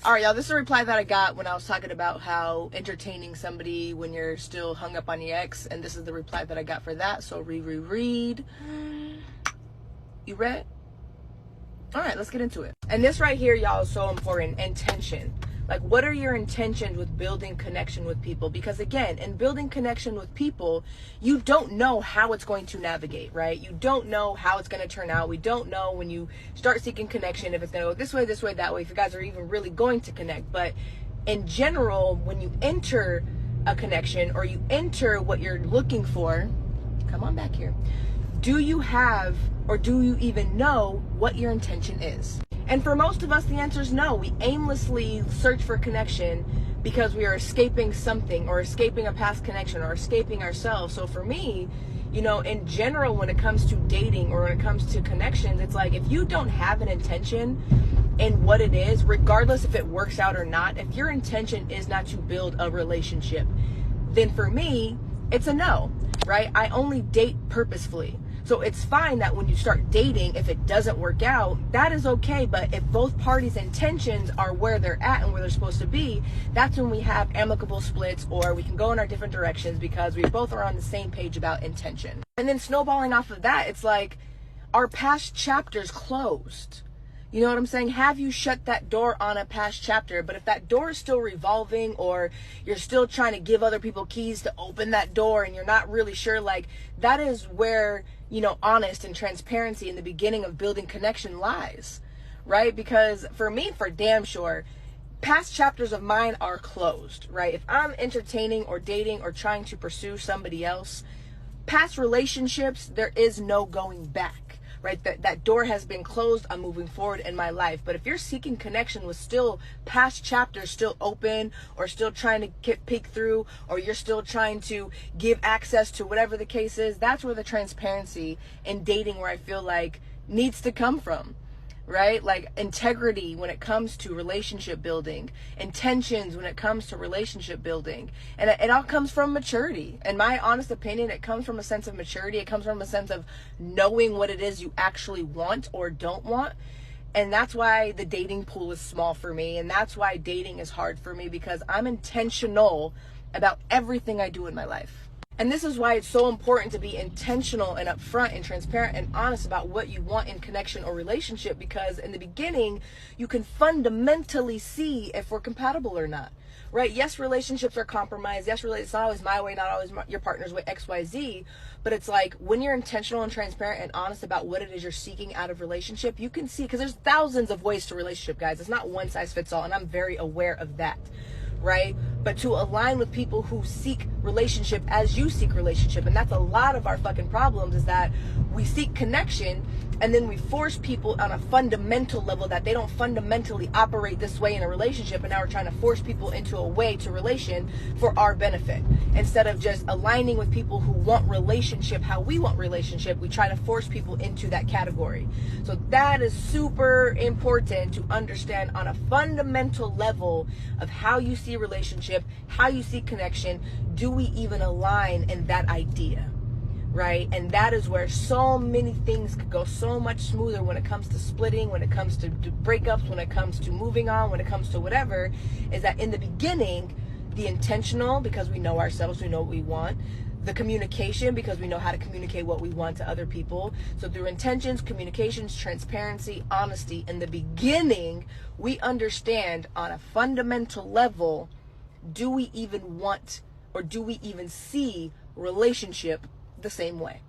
All right, y'all, this is a reply that I got when I was talking about how entertaining somebody when you're still hung up on your ex, and this is the reply that I got for that. So read. You read? All right, let's get into it. And this right here, y'all, is so important. Intention. Like, what are your intentions with building connection with people? Because again, in building connection with people, you don't know how it's going to navigate, right? You don't know how it's going to turn out. We don't know when you start seeking connection if it's going to go this way, that way, if you guys are even really going to connect. But in general, when you enter a connection or you enter what you're looking for, come on back here. Do you have, or do you even know what your intention is? And for most of us, the answer is no. We aimlessly search for connection because we are escaping something, or escaping a past connection, or escaping ourselves. So for me, you know, in general, when it comes to dating or when it comes to connections, it's like, if you don't have an intention in what it is, regardless if it works out or not, if your intention is not to build a relationship, then for me, it's a no, right? I only date purposefully. So it's fine that when you start dating, if it doesn't work out, that is okay. But if both parties' intentions are where they're at and where they're supposed to be, that's when we have amicable splits, or we can go in our different directions because we both are on the same page about intention. And then snowballing off of that, it's like, our past chapters closed. You know what I'm saying? Have you shut that door on a past chapter? But if that door is still revolving, or you're still trying to give other people keys to open that door and you're not really sure, like, that is where, you know, honest and transparency in the beginning of building connection lies, right? Because for me, for damn sure, past chapters of mine are closed, right? If I'm entertaining or dating or trying to pursue somebody else, past relationships, there is no going back. Right? That door has been closed. I'm moving forward in my life. But if you're seeking connection with still past chapters still open, or still trying to peek through, or you're still trying to give access to whatever the case is, that's where the transparency in dating, where I feel like, needs to come from. Right? Like, integrity when it comes to relationship building, intentions when it comes to relationship building. And it all comes from maturity. In my honest opinion, it comes from a sense of maturity. It comes from a sense of knowing what it is you actually want or don't want. And that's why the dating pool is small for me. And that's why dating is hard for me, because I'm intentional about everything I do in my life. And this is why it's so important to be intentional and upfront and transparent and honest about what you want in connection or relationship, because in the beginning, you can fundamentally see if we're compatible or not, right? Yes, relationships are compromised. Yes, it's not always my way, not always your partner's way, XYZ. But it's like, when you're intentional and transparent and honest about what it is you're seeking out of relationship, you can see, because there's thousands of ways to relationship, guys. It's not one size fits all. And I'm very aware of that. Right? But to align with people who seek relationship as you seek relationship. And that's a lot of our fucking problems, is that we seek connection and then we force people on a fundamental level that they don't fundamentally operate this way in a relationship. And now we're trying to force people into a way to relation for our benefit. Instead of just aligning with people who want relationship how we want relationship, we try to force people into that category. So that is super important to understand on a fundamental level of how you see relationship, how you see connection. Do we even align in that idea? Right? And that is where so many things could go so much smoother when it comes to splitting, when it comes to breakups, when it comes to moving on, when it comes to whatever, is that in the beginning, the intentional, because we know ourselves, we know what we want. The communication, because we know how to communicate what we want to other people. So through intentions, communications, transparency, honesty, in the beginning, we understand on a fundamental level, do we even want, or do we even see relationship the same way?